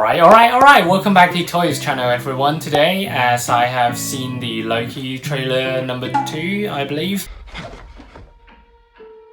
Alright, welcome back to Toys channel everyone. Today, as I have seen the Loki trailer number 2, I believe.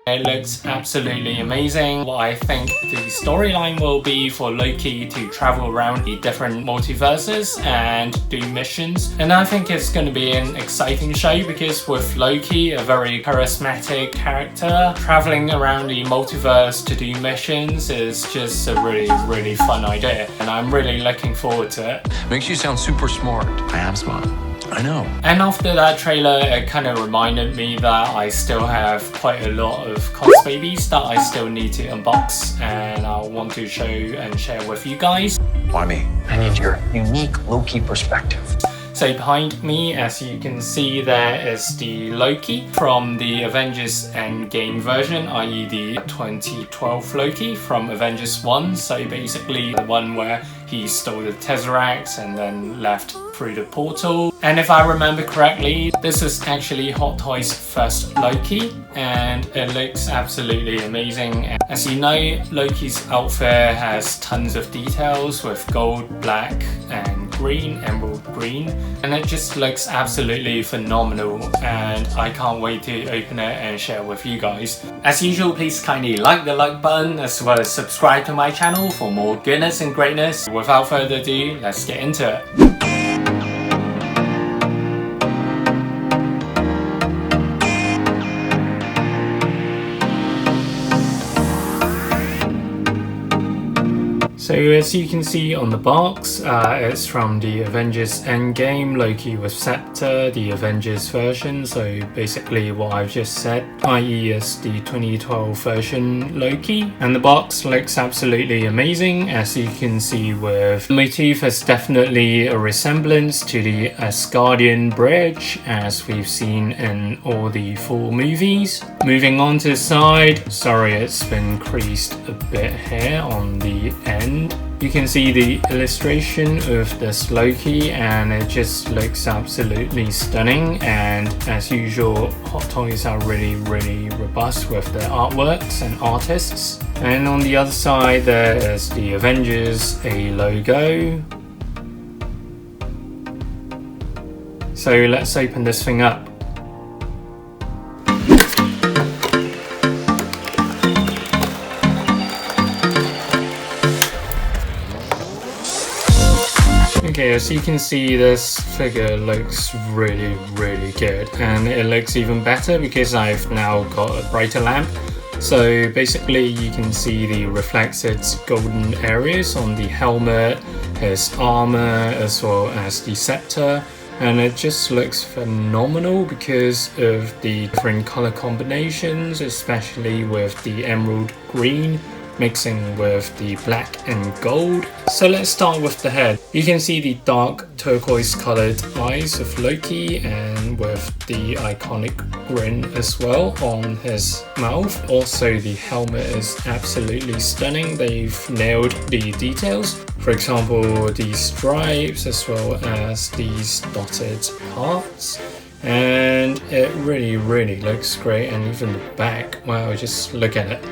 It looks absolutely amazing. What I think the storyline will be for Loki to travel around the different multiverses and do missions. And I think it's going to be an exciting show because with Loki, a very charismatic character, traveling around the multiverse to do missions is just a really fun idea. And I'm really looking forward to it. Makes you sound super smart. I am smart. I know. And after that trailer, it kind of reminded me that I still have quite a lot of Cosbabies that I still need to unbox and I want to show and share with you guys. Why me? I need your unique Loki perspective. So behind me, as you can see, there is the Loki from the Avengers Endgame version, i.e. the 2012 Loki from Avengers 1. So basically the one where he stole the Tesseract and then left through the portal. And if I remember correctly, this is actually Hot Toys' first Loki and it looks absolutely amazing. As you know, Loki's outfit has tons of details with gold, black and green, emerald green, and it just looks absolutely phenomenal and I can't wait to open it and share with you guys. As usual, please kindly like the like button as well as subscribe to my channel for more goodness and greatness. Without further ado, let's get into it. So as you can see on the box, it's from the Avengers Endgame Loki with Scepter, the Avengers version, so basically what I've just said, i.e. is the 2012 version Loki. And the box looks absolutely amazing, as you can see with the motif is definitely a resemblance to the Asgardian bridge as we've seen in all the 4 movies. Moving on to the side, sorry it's been creased a bit here on the end. You can see the illustration of this Loki and it just looks absolutely stunning, and as usual Hot Toys are really robust with their artworks and artists. And on the other side there is the Avengers A logo. So let's open this thing up. Okay, as you can see, this figure looks really good, and it looks even better because I've now got a brighter lamp. So basically you can see the reflected golden areas on the helmet, his armor as well as the scepter, and it just looks phenomenal because of the different color combinations, especially with the emerald green mixing with the black and gold. So let's start with the head. You can see the dark turquoise colored eyes of Loki and with the iconic grin as well on his mouth. Also the helmet is absolutely stunning. They've nailed the details. For example, the stripes as well as these dotted parts. And it really looks great, and even the back, wow, just look at it.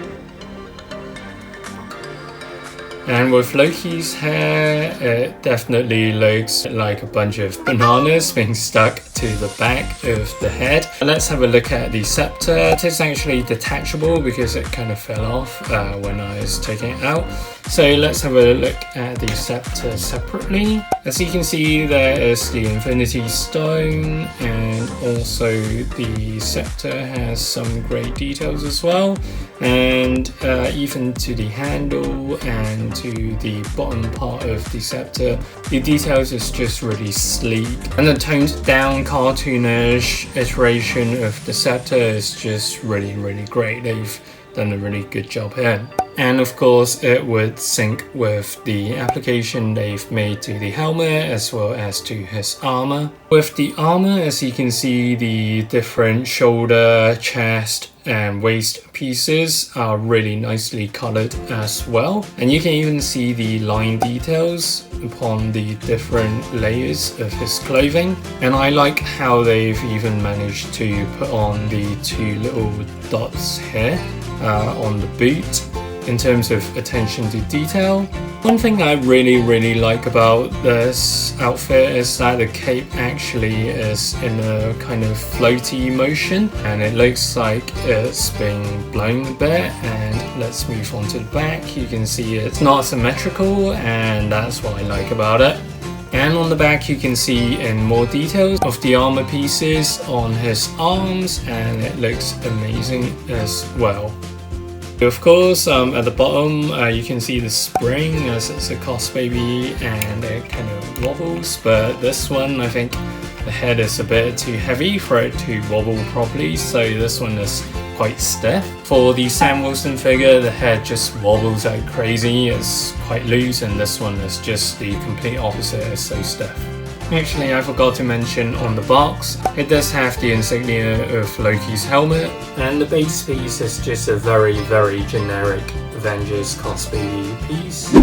And with Loki's hair, it definitely looks like a bunch of bananas being stuck to the back of the head. Let's have a look at the scepter. It is actually detachable because it kind of fell off when I was taking it out. So let's have a look at the scepter separately. As you can see, there is the Infinity Stone, and also the scepter has some great details as well. And even to the handle and to the bottom part of the scepter, the details is just really sleek. And the toned down cartoonish iteration of the scepter is just really great. They've done a really good job here. And of course it would sync with the application they've made to the helmet as well as to his armor. With the armor, as you can see, the different shoulder, chest and waist pieces are really nicely colored as well. And you can even see the line details upon the different layers of his clothing. And I like how they've even managed to put on the 2 little dots here on the boot. in terms of attention to detail. One thing I really like about this outfit is that the cape actually is in a kind of floaty motion, and it looks like it's being blown a bit. And let's move on to the back. You can see it's not symmetrical, and that's what I like about it. And on the back you can see in more details of the armor pieces on his arms, and it looks amazing as well. Of course, at the bottom you can see the spring, as it's a Cosbaby and it kind of wobbles, but this one I think the head is a bit too heavy for it to wobble properly, so this one is quite stiff. For the Sam Wilson figure, the head just wobbles out crazy, it's quite loose, and this one is just the complete opposite, it's so stiff. Actually, I forgot to mention on the box, it does have the insignia of Loki's helmet, and the base piece is just a very generic Avengers Cosbaby piece.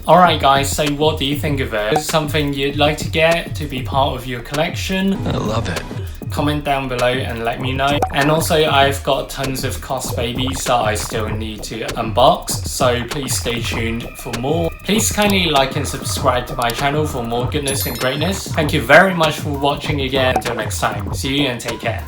Alright guys, so what do you think of it? Is it something you'd like to get to be part of your collection? I love it. Comment down below and let me know. And also I've got tons of Cosbabies that I still need to unbox, so please stay tuned for more. Please kindly like and subscribe to my channel for more goodness and greatness. Thank you very much for watching again. Until next time, see you and take care.